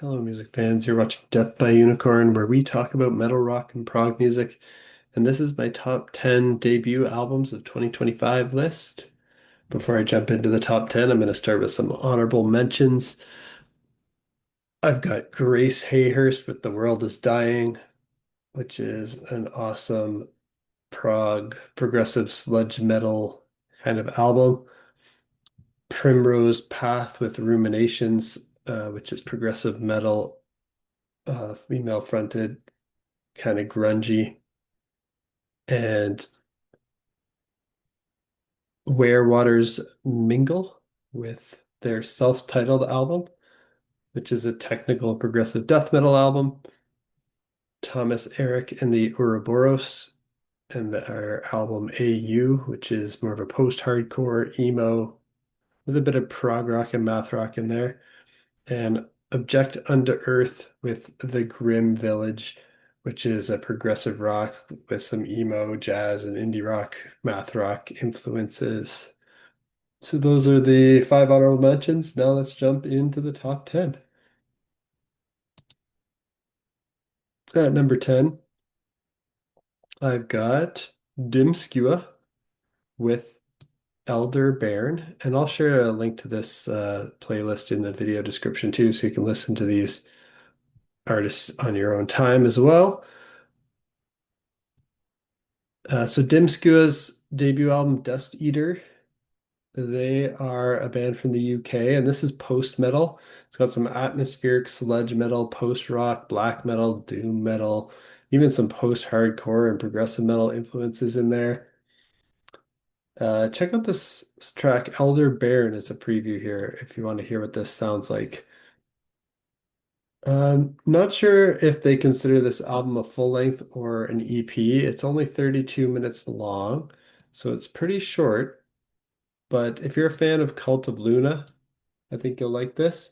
Hello, music fans. You're watching Death by Unicorn, where we talk about metal rock and prog music. And this is my top 10 debut albums of 2025 list. Before I jump into the top 10, I'm going to start with some honorable mentions. I've got Grace Hayhurst with The World is Dying, which is an awesome prog progressive sludge metal kind of album. Primrose Path with Ruminations, which is progressive metal, female fronted, kind of grungy. And Where Waters Mingle with their self-titled album, which is a technical progressive death metal album. Thomas Erik and the Ouroboros and their album AU, which is more of a post-hardcore emo with a bit of prog rock and math rock in there. And Object Unto Earth with The Grim Village, which is a progressive rock with some emo, jazz, and indie rock, math rock influences. So those are the five honorable mentions. Now let's jump into the top 10. At number 10, I've got Dim Skua with Elder Bairn, and I'll share a link to this playlist in the video description too, so you can listen to these artists on your own time as well. So Dim Skua's debut album, Dust Eater, they are a band from the UK, and this is post metal. It's got some atmospheric sludge metal, post rock, black metal, doom metal, even some post hardcore and progressive metal influences in there. Check out this track, Elder Bairn, as a preview here if you want to hear what this sounds like. Not sure if they consider this album a full length or an EP. It's only 32 minutes long, so it's pretty short. But if you're a fan of Cult of Luna, I think you'll like this.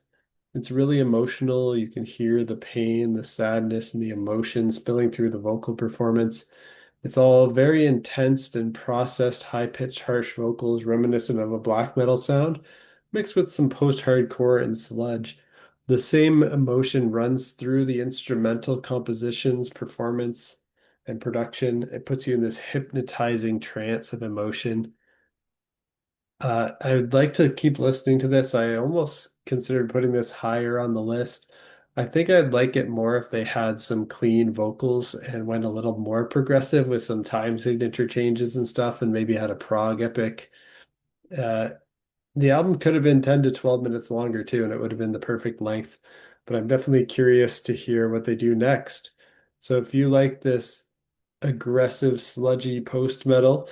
It's really emotional. You can hear the pain, the sadness, and the emotion spilling through the vocal performance. It's all very intense and processed, high-pitched, harsh vocals reminiscent of a black metal sound, mixed with some post-hardcore and sludge. The same emotion runs through the instrumental compositions, performance, and production. It puts you in this hypnotizing trance of emotion. I would like to keep listening to this. I almost considered putting this higher on the list. I think I'd like it more if they had some clean vocals and went a little more progressive with some time signature changes and stuff, and maybe had a prog epic. Uh, the album could have been 10 to 12 minutes longer too, and it would have been the perfect length. But I'm definitely curious to hear what they do next. So if you like this aggressive, sludgy post metal,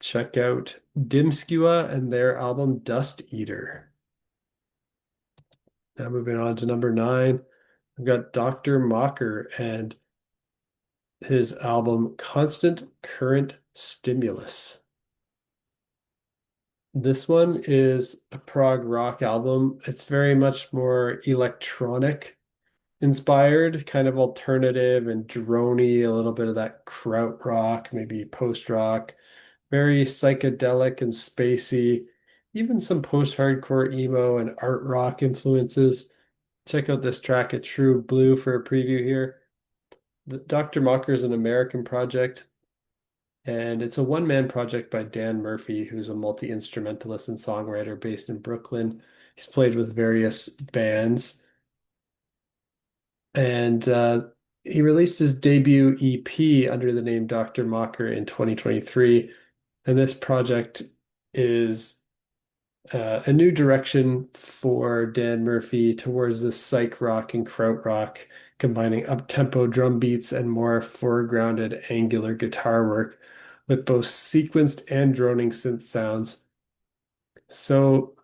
check out Dimskua and their album Dust Eater. Now moving on to number 9, I've got Dr. Mocker and his album Constant Current Stimulus. This one is a prog rock album. It's very much more electronic inspired, kind of alternative and droney, a little bit of that krautrock, maybe post rock, very psychedelic and spacey, even some post-hardcore emo and art rock influences. Check out this track at True Blue for a preview here. The Dr. Mocker is an American project, and it's a one-man project by Dan Murphy, who's a multi-instrumentalist and songwriter based in Brooklyn. He's played with various bands, and he released his debut EP under the name Dr. Mocker in 2023. And this project is a new direction for Dan Murphy towards this psych rock and krautrock, combining up-tempo drum beats and more foregrounded angular guitar work with both sequenced and droning synth sounds. So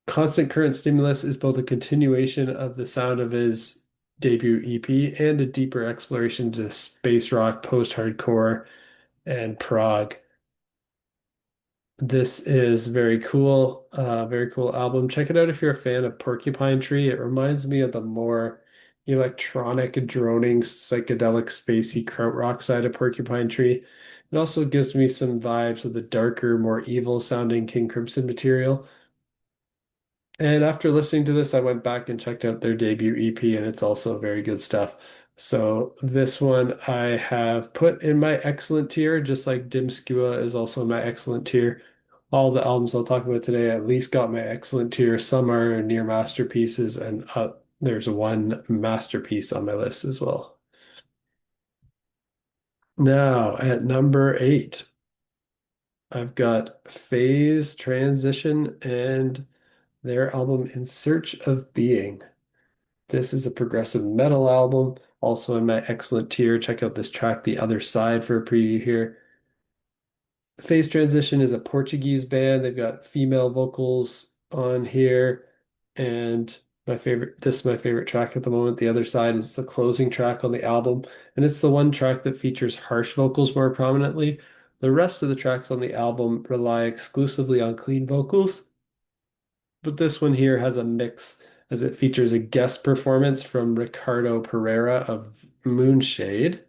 Constant Current Stimulus is both a continuation of the sound of his debut EP and a deeper exploration to space rock, post-hardcore, and prog. This is very cool album. Check it out if you're a fan of Porcupine Tree. It reminds me of the more electronic, droning, psychedelic, spacey krautrock side of Porcupine Tree. It also gives me some vibes of the darker, more evil sounding King Crimson material. And after listening to this, I went back and checked out their debut EP, and it's also very good stuff. So this one I have put in my excellent tier, just like Dim Skua is also in my excellent tier. All the albums I'll talk about today at least got my excellent tier. Some are near masterpieces, and there's one masterpiece on my list as well. Now at number 8, I've got Phase Transition and their album In Search of Being. This is a progressive metal album, also in my excellent tier. Check out this track, The Other Side, for a preview here. Phase Transition is a Portuguese band. They've got female vocals on here, and this is my favorite track at the moment. The Other Side is the closing track on the album, and it's the one track that features harsh vocals more prominently. The rest of the tracks on the album rely exclusively on clean vocals, but this one here has a mix as it features a guest performance from Ricardo Pereira of Moonshade,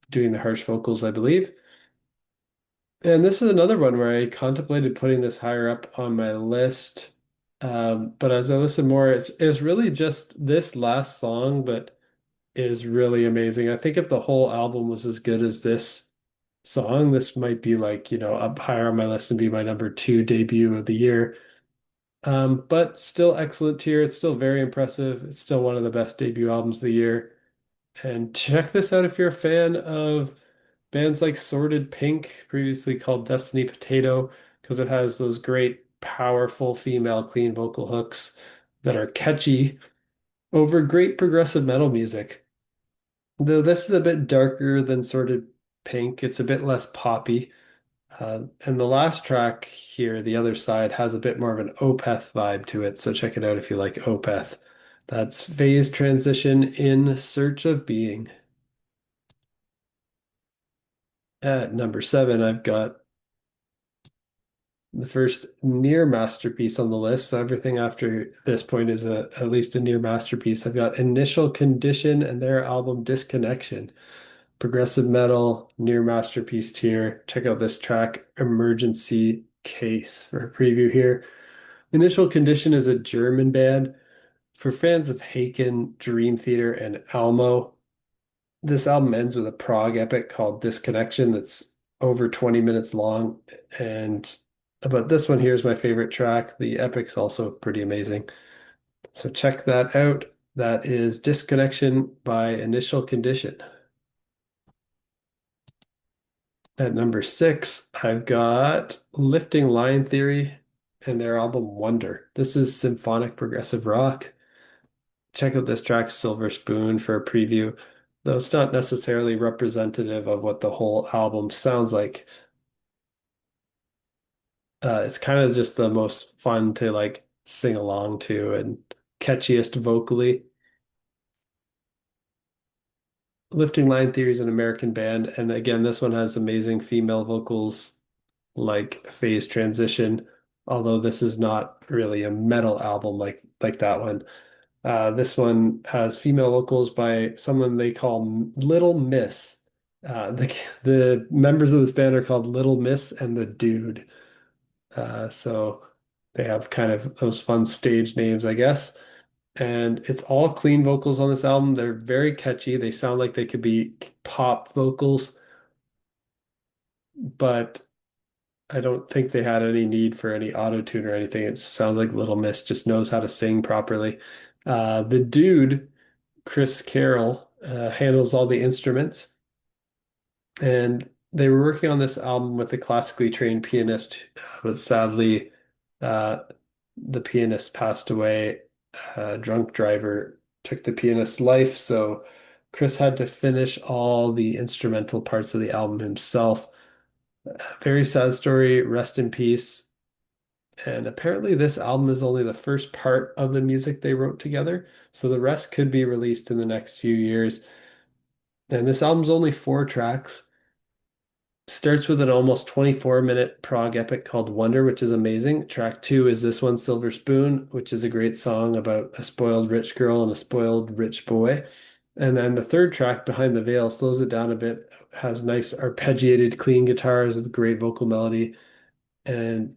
doing the harsh vocals, I believe. And this is another one where I contemplated putting this higher up on my list. But as I listen more, it's really just this last song, but is really amazing. I think if the whole album was as good as this song, this might be like, up higher on my list and be my number two debut of the year. But still excellent tier. It's still very impressive. It's still one of the best debut albums of the year. And check this out if you're a fan of bands like Sorted Pink, previously called Destiny Potato, because it has those great, powerful female clean vocal hooks that are catchy over great progressive metal music. Though this is a bit darker than Sorted Pink, it's a bit less poppy. And the last track here, The Other Side, has a bit more of an Opeth vibe to it, so check it out if you like Opeth. That's Phase Transition in Search of Being. At number 7, I've got the first near masterpiece on the list. So everything after this point is at least a near masterpiece. I've got Initial Condition and their album Disconnection. Progressive metal, near masterpiece tier. Check out this track, Emergency Case, for a preview here. Initial Condition is a German band. For fans of Haken, Dream Theater, and Almo, this album ends with a prog epic called Disconnection that's over 20 minutes long. And but this one here is my favorite track. The epic's also pretty amazing. So check that out. That is Disconnection by Initial Condition. At number 6, I've got Lifting Line Theory and their album Wonder. This is symphonic progressive rock. Check out this track, Silver Spoon, for a preview, though it's not necessarily representative of what the whole album sounds like. It's kind of just the most fun to like sing along to and catchiest vocally. Lifting Line Theory is an American band, and again, this one has amazing female vocals like Phase Transition, although this is not really a metal album like that one. This one has female vocals by someone they call Little Miss. The members of this band are called Little Miss and the Dude. So they have kind of those fun stage names, I guess. And it's all clean vocals on this album. They're very catchy. They sound like they could be pop vocals, but I don't think they had any need for any auto tune or anything. It sounds like Little Miss just knows how to sing properly. The dude, Chris Carroll, handles all the instruments, and they were working on this album with a classically trained pianist, but sadly, uh, the pianist passed away. A drunk driver took the pianist's life, so Chris had to finish all the instrumental parts of the album himself. Very sad story. Rest in peace. And apparently, this album is only the first part of the music they wrote together. So the rest could be released in the next few years. And this album's only 4 tracks. Starts with an almost 24-minute prog epic called Wonder, which is amazing. Track 2 is this one, Silver Spoon, which is a great song about a spoiled rich girl and a spoiled rich boy. And then the third track, Behind the Veil, slows it down a bit, has nice arpeggiated clean guitars with great vocal melody. And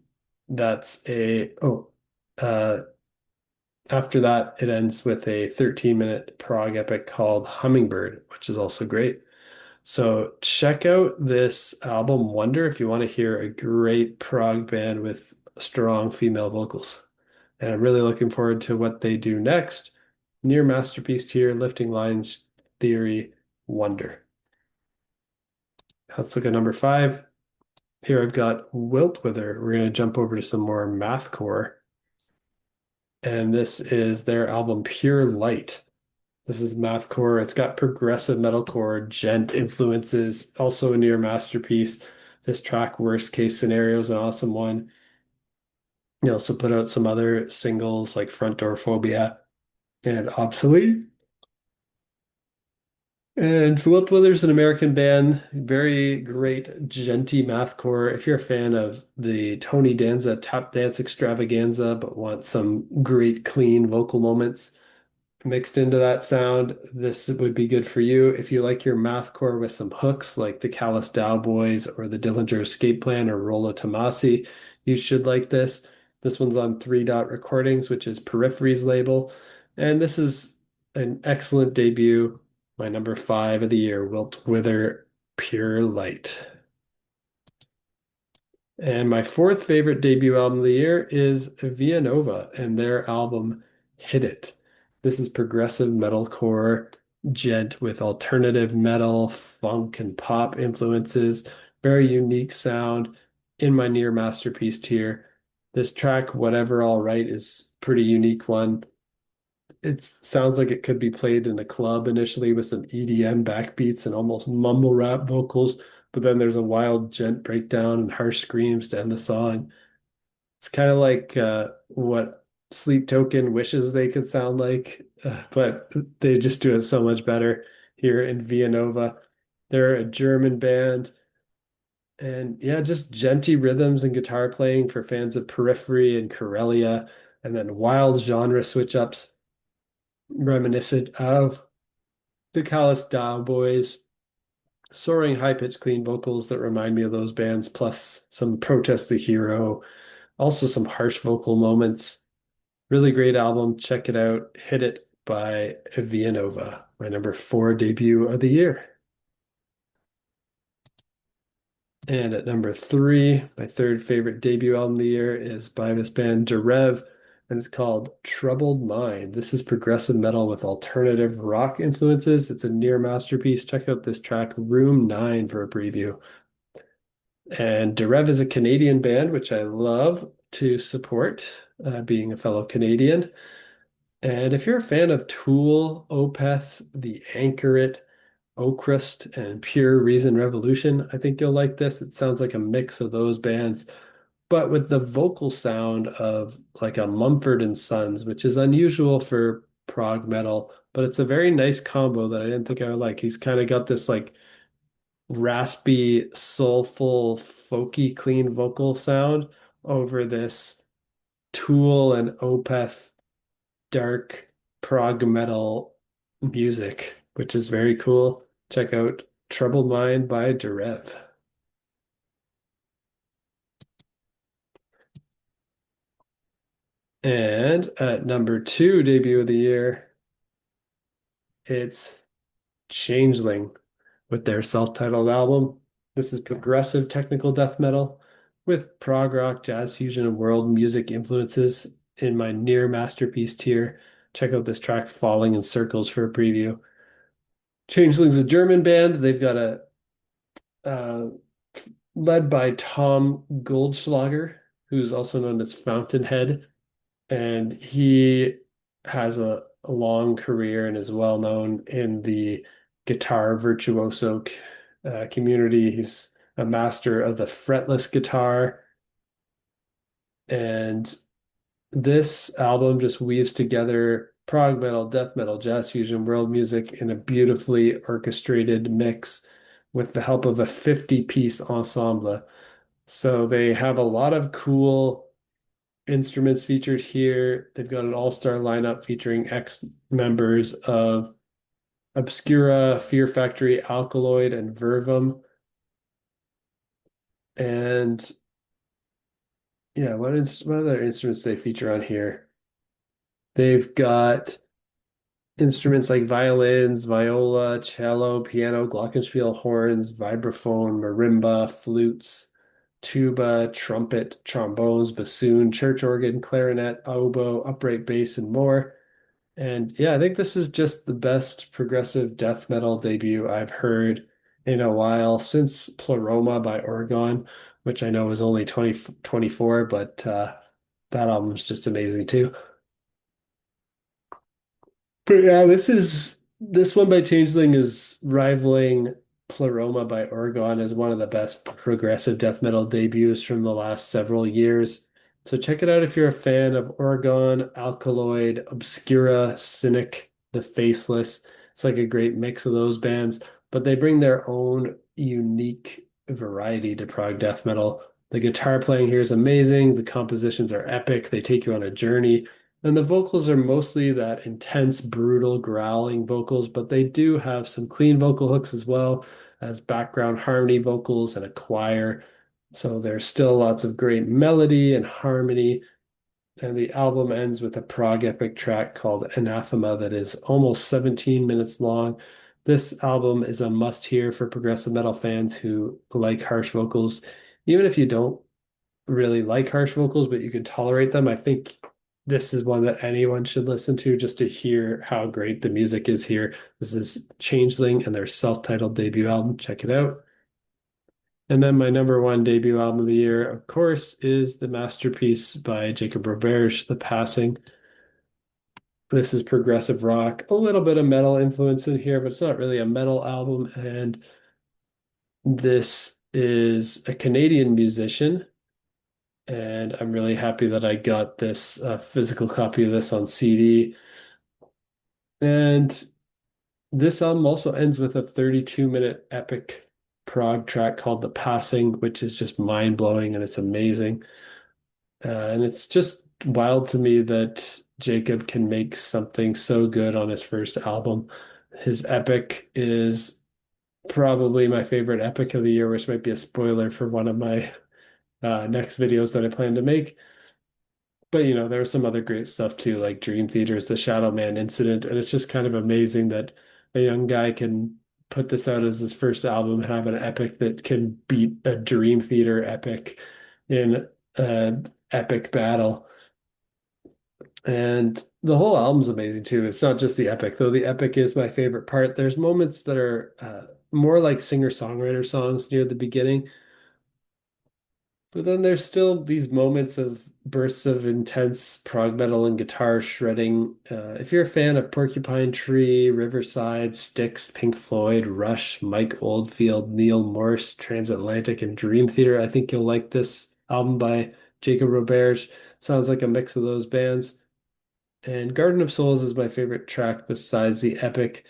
that's a, oh, Uh, After that, it ends with a 13-minute prog epic called Hummingbird, which is also great. So check out this album Wonder if you want to hear a great prog band with strong female vocals. And I'm really looking forward to what they do next. Near masterpiece tier, Lifting Lines Theory, Wonder. Let's look at number five. Here I've got Wilt Wither. We're going to jump over to some more mathcore. And this is their album Pure Light. This is mathcore. It's got progressive metalcore, gent influences, also a near masterpiece. This track, Worst Case Scenario, is an awesome one. They also put out some other singles like Front Door Phobia and Obsolete. And Wilt Wither's an American band, very great genty mathcore. If you're a fan of the Tony Danza tap dance extravaganza, but want some great clean vocal moments, mixed into that sound, this would be good for you. If you like your mathcore with some hooks like the Callous Boys or the Dillinger Escape Plan or Rolla Tomasi, you should like this. This one's on 3 Dot Recordings, which is Periphery's label. And this is an excellent debut. My number five of the year, Wilt Wither Pure Light. And my fourth favorite debut album of the year is Via Nova and their album Hit It. This is progressive metalcore gent with alternative metal, funk, and pop influences. Very unique sound in my near masterpiece tier. This track, Whatever All Right, is pretty unique one. It sounds like it could be played in a club initially with some EDM backbeats and almost mumble rap vocals, but then there's a wild gent breakdown and harsh screams to end the song. It's kind of like what Sleep Token wishes they could sound like, but they just do it so much better here in Villanova. They're a German band, and yeah, just genty rhythms and guitar playing for fans of Periphery and Corellia, and then wild genre switch ups reminiscent of the Callous Boys, soaring high-pitched clean vocals that remind me of those bands, plus some Protest the Hero, also some harsh vocal moments. Really great album. Check it out. Hit It by Villanova, my number four debut of the year. And at number three, my third favorite debut album of the year is by this band Derev, and it's called Troubled Mind. This is progressive metal with alternative rock influences. It's a near masterpiece. Check out this track, Room 9, for a preview. And Derev is a Canadian band, which I love to support, being a fellow Canadian. And if you're a fan of Tool, Opeth, The Anchoret, Oakrust, and Pure Reason Revolution, I think you'll like this. It sounds like a mix of those bands, but with the vocal sound of like a Mumford and Sons, which is unusual for prog metal, but it's a very nice combo that I didn't think I would like. He's kind of got this like raspy, soulful, folky, clean vocal sound over this Tool and Opeth dark prog metal music, which is very cool. Check out Troubled Mind by Derev. And at number two debut of the year, it's Changeling with their self-titled album. This is progressive technical death metal with prog rock, jazz fusion, and world music influences in my near masterpiece tier. Check out this track, Falling in Circles, for a preview. Changeling's a German band. They've got a uh, led by Tom Goldschlager, who's also known as Fountainhead, and he has a long career and is well known in the guitar virtuoso community. He's a master of the fretless guitar, and this album just weaves together prog metal, death metal, jazz fusion, world music in a beautifully orchestrated mix with the help of a 50-piece ensemble. So they have a lot of cool instruments featured here. They've got an all-star lineup featuring ex-members of Obscura, Fear Factory, Alkaloid, and Vervum. And Yeah, what other instruments they feature on here? They've got instruments like violins, viola, cello, piano, glockenspiel, horns, vibraphone, marimba, flutes, tuba, trumpet, trombones, bassoon, church organ, clarinet, oboe, upright bass, and more. And yeah, I think this is just the best progressive death metal debut I've heard in a while since Pleroma by Oregon, which I know is only 2024, but that album's just amazing too. But yeah, this one by Changeling is rivaling Pleroma by Oregon as one of the best progressive death metal debuts from the last several years. So check it out if you're a fan of Oregon, Alkaloid, Obscura, Cynic, The Faceless. It's like a great mix of those bands, but they bring their own unique variety to prog death metal. The guitar playing here is amazing. The compositions are epic. They take you on a journey. And the vocals are mostly that intense, brutal, growling vocals, but they do have some clean vocal hooks as well as background harmony vocals and a choir. So there's still lots of great melody and harmony. And the album ends with a prog epic track called Anathema that is almost 17 minutes long. This album is a must hear for progressive metal fans who like harsh vocals. Even if you don't really like harsh vocals, but you can tolerate them. I think this is one that anyone should listen to just to hear how great the music is here. This is Changeling and their self-titled debut album. Check it out. And then my number one debut album of the year, of course, is the masterpiece by Jacob Roberge, The Passing. This is progressive rock, a little bit of metal influence in here, but it's not really a metal album. And this is a Canadian musician and I'm really happy that I got this physical copy of this on CD. And this album also ends with a 32-minute epic prog track called The Passing, which is just mind-blowing and it's amazing. And it's just wild to me that Jacob can make something so good on his first album. His epic is probably my favorite epic of the year, which might be a spoiler for one of my next videos that I plan to make. But there was some other great stuff too, like Dream Theater's The Shadow Man Incident, and it's just kind of amazing that a young guy can put this out as his first album and have an epic that can beat a Dream Theater epic in an epic battle. And the whole album's amazing too. It's not just the epic, though the epic is my favorite part. There's moments that are more like singer-songwriter songs near the beginning. But then there's still these moments of bursts of intense prog metal and guitar shredding. If you're a fan of Porcupine Tree, Riverside, Styx, Pink Floyd, Rush, Mike Oldfield, Neil Morse, Transatlantic, and Dream Theater, I think you'll like this album by Jacob Roberge. Sounds like a mix of those bands. And Garden of Souls is my favorite track besides the epic.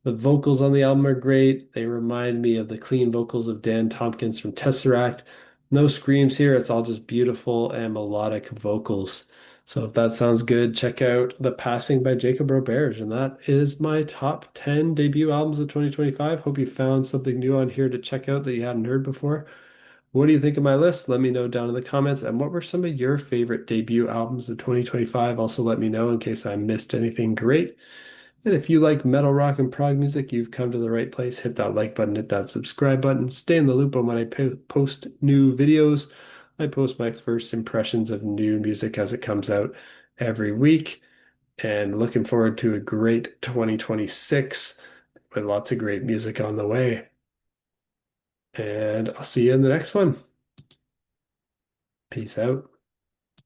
The vocals on the album are great. They remind me of the clean vocals of Dan Tompkins from Tesseract. No screams here. It's all just beautiful and melodic vocals. So if that sounds good, check out The Passing by Jacob Roberge. And that is my top 10 debut albums of 2025. Hope you found something new on here to check out that you hadn't heard before. What do you think of my list? Let me know down in the comments. And what were some of your favorite debut albums of 2025? Also, let me know in case I missed anything great. And if you like metal, rock, and prog music, you've come to the right place. Hit that like button, hit that subscribe button. Stay in the loop on when I post new videos. I post my first impressions of new music as it comes out every week. And looking forward to a great 2026 with lots of great music on the way. And I'll see you in the next one. Peace out.